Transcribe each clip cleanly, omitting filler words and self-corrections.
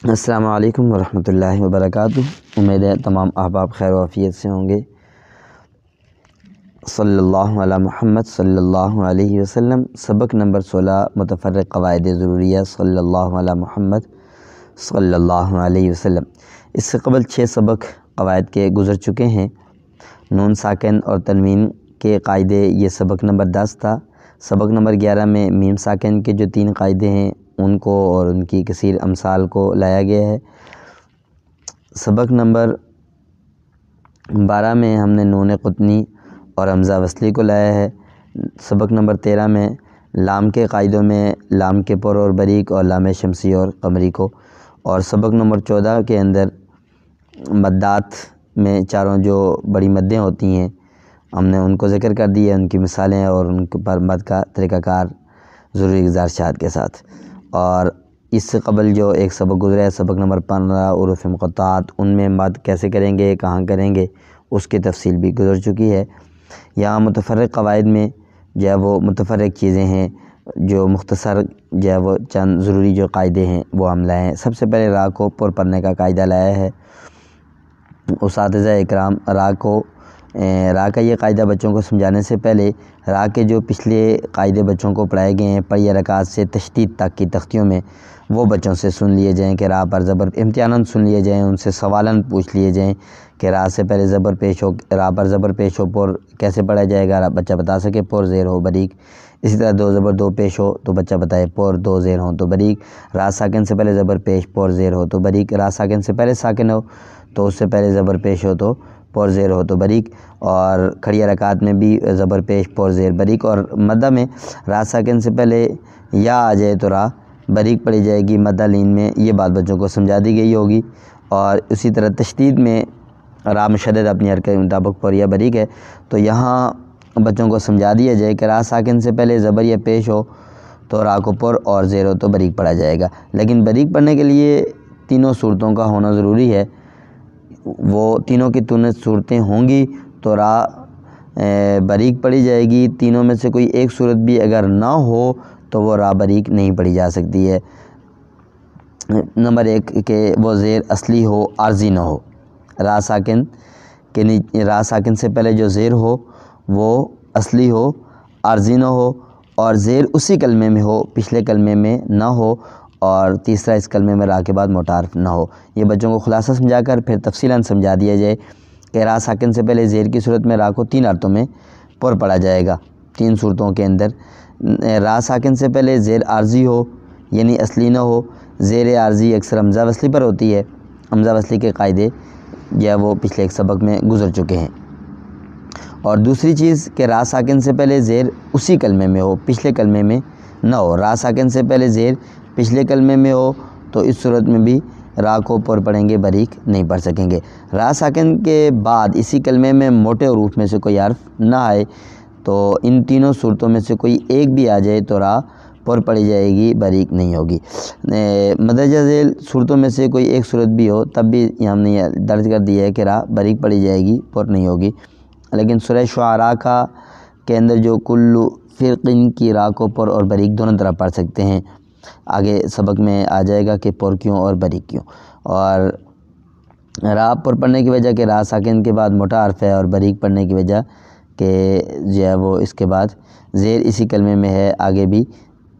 السلام علیکم ورحمۃ اللہ وبرکاتہ۔ امید ہے تمام احباب خیر و عافیت سے ہوں گے۔ صلی اللہ علی محمد صلی اللہ علیہ وسلم۔ سبق نمبر 16 متفرق قواعد ضروریہ صلی اللہ علی محمد صلی اللہ علیہ وسلم۔ اس سے قبل 6 سبق قواعد کے گزر چکے ہیں۔ نون ساکن اور تنوین کے قاعدے، یہ سبق نمبر 10 تھا۔ سبق نمبر 11 میں میم ساکن کے جو 3 قاعدے ہیں ان کو اور ان کی کثیر امثال کو لایا گیا ہے۔ سبق نمبر 12 میں ہم نے نون قطنی اور حمزہ وصلی کو لایا ہے۔ سبق نمبر 13 میں لام کے قاعدوں میں لام کے پر اور بریک اور لام شمسی اور قمری کو، اور سبق نمبر 14 کے اندر مدات میں چاروں جو بڑی مدیں ہوتی ہیں ہم نے ان کو ذکر کر دی ہے، ان کی مثالیں اور ان پر مد کا طریقہ کار ضروری گزارشات کے ساتھ۔ اور اس سے قبل جو ایک سبق گزرا ہے سبق نمبر 15 حروف مقطعات، ان میں مد کیسے کریں گے، کہاں کریں گے، اس کی تفصیل بھی گزر چکی ہے۔ یہاں متفرق قواعد میں جو ہے وہ متفرق چیزیں ہیں، جو مختصر جو ہے وہ چند ضروری جو قاعدے ہیں وہ ہم لائے ہیں۔ سب سے پہلے را کو پر پڑھنے کا قاعدہ لایا ہے۔ اساتذہ اکرام را کا یہ قاعدہ بچوں کو سمجھانے سے پہلے را کے جو پچھلے قاعدے بچوں کو پڑھائے گئے ہیں پڑھی رکعات سے تشدید تک کی تختیوں میں، وہ بچوں سے سن لیے جائیں کہ را پر زبر امتحاناً سن لیے جائیں، ان سے سوالاً پوچھ لیے جائیں کہ را سے پہلے زبر پیش ہو، را پر زبر پیش ہو پر کیسے پڑھا جائے گا، بچہ بتا سکے پر زیر ہو بریک۔ اسی طرح دو زبر دو پیش ہو تو بچہ بتائے پر دو زیر ہوں تو بریک۔ را ساکن سے پہلے زبر پیش پر زیر ہو تو بریک۔ را ساکن سے پہلے ساکن ہو تو اس سے پہلے زبر پیش ہو تو پر زیر ہو تو بریک۔ اور کھڑی حرکات میں بھی زبر پیش پر زیر بریک۔ اور مدہ میں را ساکن سے پہلے یا آ جائے تو را بریک پڑھی جائے گی مدہ لین میں، یہ بات بچوں کو سمجھا دی گئی ہوگی۔ اور اسی طرح تشدید میں را مشدد اپنی حرکت کے مطابق پر یا بریک ہے، تو یہاں بچوں کو سمجھا دیا جائے کہ را ساکن سے پہلے زبر یا پیش ہو تو را کو پر اور زیر ہو تو بریک پڑھا جائے گا۔ لیکن بریک پڑھنے کے لیے تینوں صورتوں کا ہونا ضروری ہے، وہ تینوں کی صورتیں ہوں گی تو را بریک پڑھی جائے گی۔ تینوں میں سے کوئی ایک صورت بھی اگر نہ ہو تو وہ را بریک نہیں پڑھی جا سکتی ہے۔ نمبر 1 کہ وہ زیر اصلی ہو، عارضی نہ ہو۔ را ساکن سے پہلے جو زیر ہو وہ اصلی ہو، عارضی نہ ہو، اور زیر اسی کلمے میں ہو، پچھلے کلمے میں نہ ہو، اور تیسرا اس کلمے میں را کے بعد موٹا حرف نہ ہو۔ یہ بچوں کو خلاصہ سمجھا کر پھر تفصیلاً سمجھا دیا جائے کہ را ساکن سے پہلے زیر کی صورت میں را کو 3 حالتوں میں پر پڑھا جائے گا، 3 صورتوں کے اندر۔ را ساکن سے پہلے زیر عارضی ہو یعنی اصلی نہ ہو۔ زیر عارضی اکثر حمزہ وصلی پر ہوتی ہے۔ حمزہ وصلی کے قاعدے جو ہے وہ پچھلے ایک سبق میں گزر چکے ہیں۔ اور دوسری چیز کہ را ساکن سے پہلے زیر اسی کلمے میں ہو، پچھلے کلمے میں نہ ہو۔ را ساکن سے پہلے زیر پچھلے کلمے میں ہو تو اس صورت میں بھی را کو پر پڑھیں گے، بریک نہیں پڑھ سکیں گے۔ را ساکن کے بعد اسی کلمے میں موٹے حروف میں سے کوئی حرف نہ آئے تو ان تینوں صورتوں میں سے کوئی ایک بھی آ جائے تو را پر پڑھی جائے گی، بریک نہیں ہوگی۔ مدرجہ ذیل صورتوں میں سے کوئی ایک صورت بھی ہو تب بھی ہم نے درج کر دیا ہے کہ را بریک پڑھی جائے گی، پر نہیں ہوگی۔ لیکن سورہ شعراء کے اندر جو کل فرقن کی را کو پر اور بریک دونوں طرح پڑھ سکتے ہیں، آگے سبق میں آ جائے گا کہ پر کیوں اور بریک کیوں۔ اور را پر پڑھنے کی وجہ کہ را ساکن کے بعد موٹا حرف ہے، اور بریک پڑھنے کی وجہ کہ جو ہے وہ اس کے بعد زیر اسی کلمے میں ہے، آگے بھی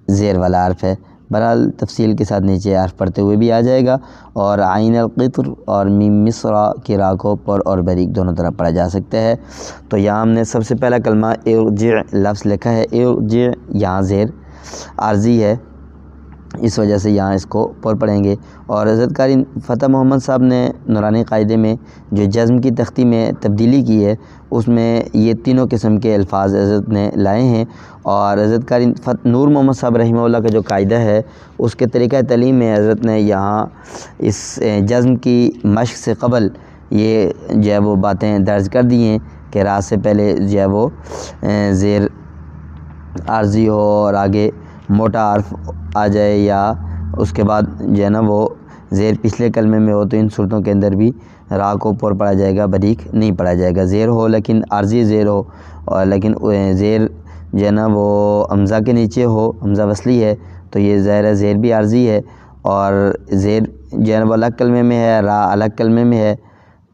زیر والا حرف ہے۔ بہرحال تفصیل کے ساتھ نیچے حرف پڑھتے ہوئے بھی آ جائے گا۔ اور عین القطر اور میم مصرع کی را کو پر اور بریک دونوں طرح پڑھا جا سکتا ہے۔ تو یہاں ہم نے سب سے پہلا کلمہ ارجع لفظ لکھا ہے۔ ارجع یہاں زیر عارضی ہے، اس وجہ سے یہاں اس کو پر پڑھیں گے۔ اور حضرت قاری فتح محمد صاحب نے نورانی قاعدے میں جو جزم کی تختی میں تبدیلی کی ہے اس میں یہ تینوں قسم کے الفاظ حضرت نے لائے ہیں۔ اور حضرت قاری نور محمد صاحب رحمہ اللہ کا جو قاعدہ ہے اس کے طریقہ تعلیم میں حضرت نے یہاں اس جزم کی مشق سے قبل یہ جو ہے وہ باتیں درج کر دی ہیں کہ را سے پہلے جو ہے وہ زیر عارضی ہو اور آگے موٹا حرف آ جائے، یا اس کے بعد جو ہے نا وہ زیر پچھلے کلمے میں ہو تو ان صورتوں کے اندر بھی را کو پر پڑھا جائے گا، بریک نہیں پڑھا جائے گا۔ زیر ہو لیکن عارضی زیر ہو، اور لیکن زیر جو ہے نا وہ حمزہ کے نیچے ہو، حمزہ وصلی ہے تو یہ ظاہر ہے زیر بھی عارضی ہے، اور زیر جو ہے وہ الگ کلمے میں ہے، را الگ کلمے میں ہے،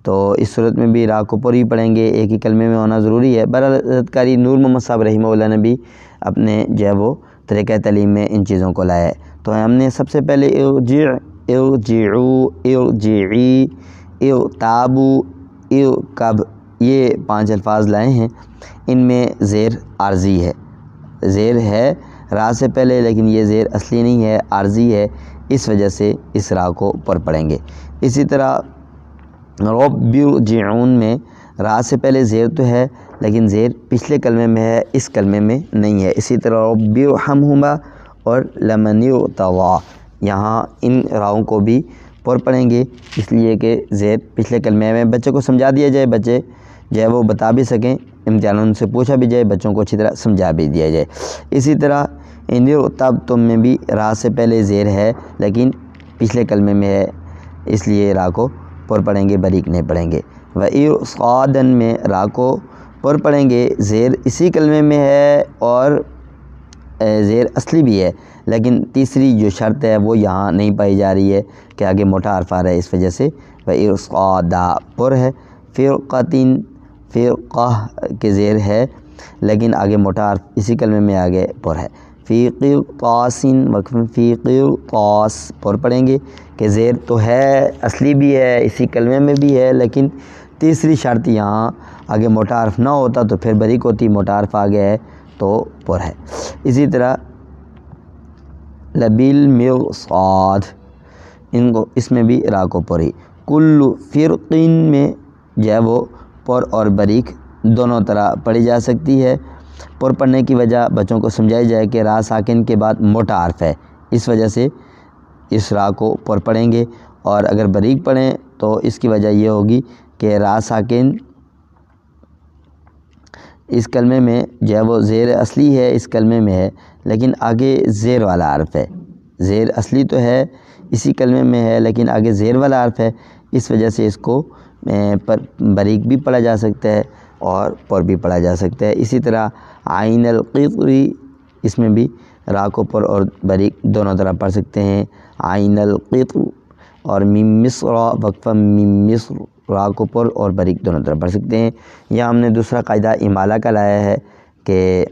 تو اس صورت میں بھی را کو پر ہی پڑھیں گے، ایک ہی کلمے میں ہونا ضروری ہے۔ بہرحال حضرت قاری نور محمد صاحب رحمہ اللہ نے بھی اپنے جو ہے وہ طریقہ تعلیم میں ان چیزوں کو لایا ہے۔ تو ہم نے سب سے پہلے ارجع، ارجعوا، ارجعی، ارتابوا، ارکب، یہ 5 الفاظ لائے ہیں۔ ان میں زیر عارضی ہے، زیر ہے را سے پہلے، لیکن یہ زیر اصلی نہیں ہے، عارضی ہے، اس وجہ سے اس را کو پر پڑھیں گے۔ اسی طرح رب ارجعون میں را سے پہلے زیر تو ہے، لیکن زیر پچھلے کلمے میں ہے، اس کلمے میں نہیں ہے۔ اسی طرح رب ارحمہما اور لمن ارتضی، یہاں ان راؤں کو بھی پر پڑھیں گے، اس لیے کہ زیر پچھلے کلمے میں۔ بچے کو سمجھا دیا جائے، بچے جو ہے وہ بتا بھی سکیں، امتحان سے پوچھا بھی جائے، بچوں کو اچھی طرح سمجھا بھی دیا جائے۔ اسی طرح ان ارتبتم میں بھی را سے پہلے زیر ہے، لیکن پچھلے کلمے میں ہے، اس لیے را کو پر پڑھیں گے، باریک نہیں پڑھیں گے۔ وَإِرْصَادًا میں را کو پر پڑھیں گے، زیر اسی کلمے میں ہے اور زیر اصلی بھی ہے، لیکن تیسری جو شرط ہے وہ یہاں نہیں پائی جا رہی ہے کہ آگے موٹا حرف آ رہا ہے، اس وجہ سے وَإِرْصَادًا پر ہے۔ فِرْقَةٍ، فرقہ کے زیر ہے، لیکن آگے موٹا حرف اسی کلمے میں آگے پر ہے۔ فی قرطاس، وقف فی قرطاس پر پڑھیں گے کہ زیر تو ہے، اصلی بھی ہے، اسی کلمے میں بھی ہے، لیکن تیسری شرط یہاں آگے موٹا حرف نہ ہوتا تو پھر باریک ہوتی، موٹا حرف آ گیا ہے تو پر ہے۔ اسی طرح لبالمرصاد، ان کو اس میں بھی را کو پر ہی۔ کل فرقین میں جو ہے وہ پر اور باریک دونوں طرح پڑھی جا سکتی ہے۔ پر پڑھنے کی وجہ بچوں کو سمجھائی جائے کہ را ساکن کے بعد موٹا حرف ہے، اس وجہ سے اس را کو پر پڑھیں گے، اور اگر باریک پڑھیں تو اس کی وجہ یہ ہوگی کہ را ساکن اس کلمے میں جو ہے وہ زیر اصلی ہے، اس کلمے میں ہے، لیکن آگے زیر والا حرف ہے، زیر اصلی تو ہے اسی کلمے میں ہے، لیکن آگے زیر والا حرف ہے، اس وجہ سے اس کو پر باریک بھی پڑھا جا سکتا ہے اور پر بھی پڑھا جا سکتا ہے۔ اسی طرح عین القطری، اس میں بھی را کو پر اور باریک دونوں طرح پڑھ سکتے ہیں۔ عین القطر اور میم مصر، وقفہ میم مصر، را کو پر اور باریک دونوں طرح پڑھ سکتے ہیں۔ یہاں ہم نے دوسرا قاعدہ امالہ کا لایا ہے کہ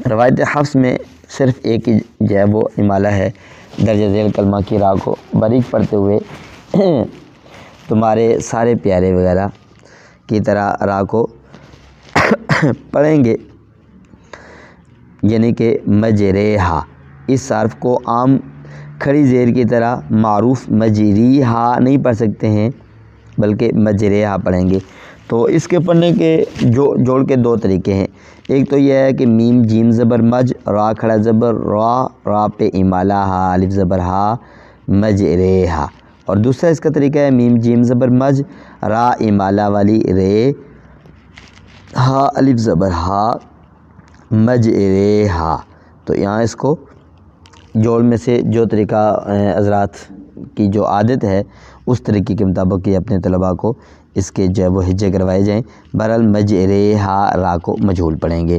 روایت حفص میں صرف ایک ہی جو ہے وہ امالہ ہے، درجہ ذیل کلمہ کی را کو باریک پڑھتے ہوئے تمہارے سارے پیارے وغیرہ کی طرح را کو پڑھیں گے، یعنی کہ مجریہا، اس حرف کو عام کھڑی زیر کی طرح معروف مجریہا نہیں پڑھ سکتے ہیں، بلکہ مجریہا پڑھیں گے۔ تو اس کے پڑھنے کے جوڑ کے 2 طریقے ہیں۔ ایک تو یہ ہے کہ میم جیم زبر مج، را کھڑا زبر را، را پہ امالہ ہا الف زبر ہا، مجریہا۔ اور دوسرا اس کا طریقہ ہے میم جیم زبر مج، را امالہ والی رے، ہا الف زبر ہا، مجریہا۔ تو یہاں اس کو جوڑ میں سے جو طریقہ حضرات کی جو عادت ہے اس طریقے کے مطابق یہ اپنے طلباء کو اس کے جو ہے وہ ہجے کروائے جائیں۔ بہرحال مجریہا را کو مجہول پڑھیں گے،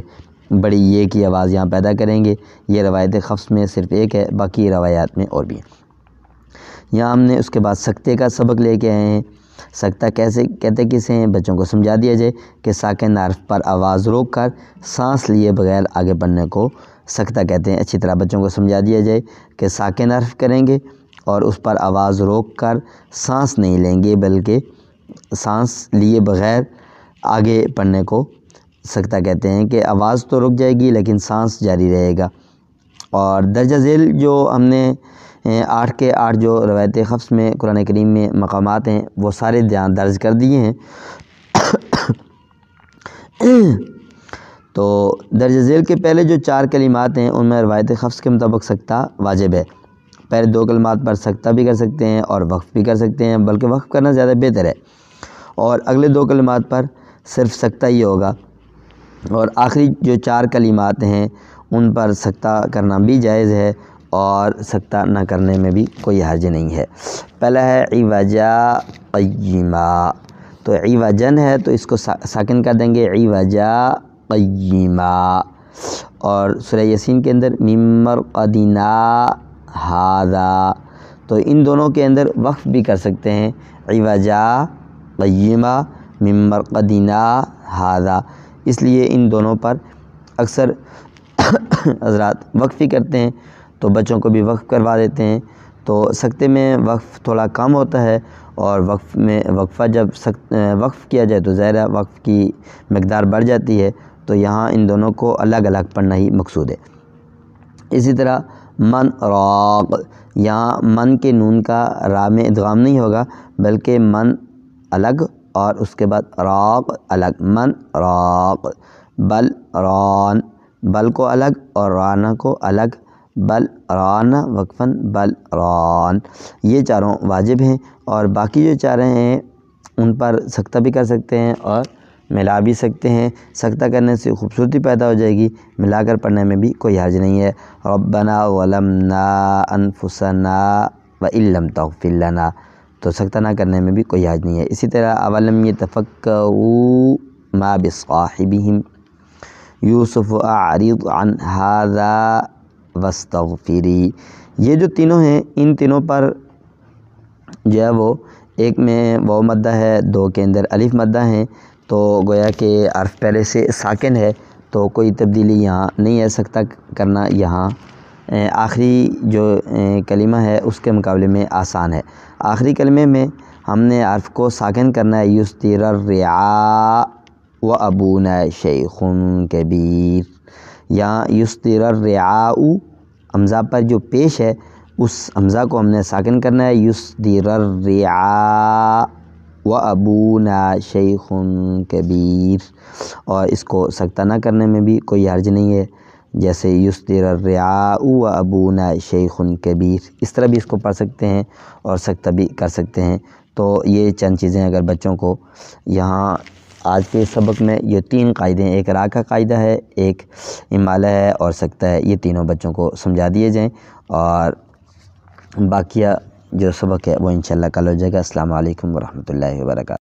بڑی یہ کی آواز یہاں پیدا کریں گے۔ یہ روایت حفص میں صرف ایک ہے، باقی روایات میں اور بھی ہیں۔ یہاں ہم نے اس کے بعد سکتے کا سبق لے کے آئے ہیں۔ سکتہ کیسے کہتے کسے ہیں، بچوں کو سمجھا دیا جائے کہ ساکن حرف پر آواز روک کر سانس لیے بغیر آگے بڑھنے کو سکتہ کہتے ہیں۔ اچھی طرح بچوں کو سمجھا دیا جائے کہ ساکن حرف کریں گے اور اس پر آواز روک کر سانس نہیں لیں گے، بلکہ سانس لیے بغیر آگے پڑھنے کو سکتہ کہتے ہیں، کہ آواز تو رک جائے گی لیکن سانس جاری رہے گا۔ اور درجہ ذیل جو ہم نے 8 کے 8 جو روایت حفص میں قرآن کریم میں مقامات ہیں وہ سارے درج کر دیے ہیں۔ تو درجہ ذیل کے پہلے جو 4 کلمات ہیں ان میں روایت حفص کے مطابق سکتہ واجب ہے۔ پہلے 2 کلمات پر سکتہ بھی کر سکتے ہیں اور وقف بھی کر سکتے ہیں، بلکہ وقف کرنا زیادہ بہتر ہے، اور اگلے 2 کلمات پر صرف سکتہ ہی ہوگا، اور آخری جو 4 کلمات ہیں ان پر سکتہ کرنا بھی جائز ہے اور سکتہ نہ کرنے میں بھی کوئی حرج نہیں ہے۔ پہلا ہے عوجا قیما، تو عوجن ہے تو اس کو ساکن کر دیں گے، عوجا قیما۔ اور سورہ یاسین کے اندر مِن مرقدنا ہاذا، تو ان دونوں کے اندر وقف بھی کر سکتے ہیں، عوجا قیما من مرقدنا ہاذا، اس لیے ان دونوں پر اکثر حضرات وقف ہی کرتے ہیں، تو بچوں کو بھی وقف کروا دیتے ہیں۔ تو سکتے میں وقف تھوڑا کم ہوتا ہے، اور وقفہ جب وقف کیا جائے تو ظاہر وقف کی مقدار بڑھ جاتی ہے، تو یہاں ان دونوں کو الگ الگ پڑھنا ہی مقصود ہے۔ اسی طرح من راق، یہاں من کے نون کا را میں ادغام نہیں ہوگا، بلکہ من الگ اور اس کے بعد راق الگ، من راق، بل ران، بل کو الگ اور رانا کو الگ، بل ران وقفاً بل ران، یہ چاروں واجب ہیں، اور باقی جو چاریں ہیں ان پر سکتہ بھی کر سکتے ہیں اور ملا بھی سکتے ہیں۔ سکتہ کرنے سے خوبصورتی پیدا ہو جائے گی، ملا کر پڑھنے میں بھی کوئی حرج نہیں ہے۔ ربنا ظلمنا انفسنا وان لم تغفر لنا، تو سکتہ نہ کرنے میں بھی کوئی حرج نہیں ہے۔ اسی طرح اولم یتفکروا ما بصاحبہم یوسف اعرض عن ھذا واستغفری، یہ جو تینوں ہیں ان تینوں پر جو ہے وہ ایک میں واو مدہ ہے، دو کے اندر الف مدہ ہیں، تو گویا کہ حرف پہلے سے ساکن ہے، تو کوئی تبدیلی یہاں نہیں ہے، سکتہ کرنا یہاں آخری جو کلمہ ہے اس کے مقابلے میں آسان ہے۔ آخری کلمے میں ہم نے حرف کو ساکن کرنا ہے، یستر الرعاء و ابونا شیخ کبیر، یہاں یستر الرعاء حمزہ پر جو پیش ہے اس حمزہ کو ہم نے ساکن کرنا ہے، یستر الرعاء و ابونا شیخ کبیر، اور اس کو سکتہ نہ کرنے میں بھی کوئی حرج نہیں ہے، جیسے یستر الرعاء و ابونا شیخ کبیر، اس طرح بھی اس کو پڑھ سکتے ہیں اور سکتہ بھی کر سکتے ہیں۔ تو یہ چند چیزیں اگر بچوں کو یہاں آج کے سبق میں یہ تین قاعدے ہیں، ایک را کا قاعدہ ہے، ایک امالہ ہے اور سکتہ ہے، یہ تینوں بچوں کو سمجھا دیے جائیں، اور باقیہ جو سبق ہے وہ انشاءاللہ کل ہو جائے گا۔ السلام علیکم ورحمۃ اللہ وبرکاتہ۔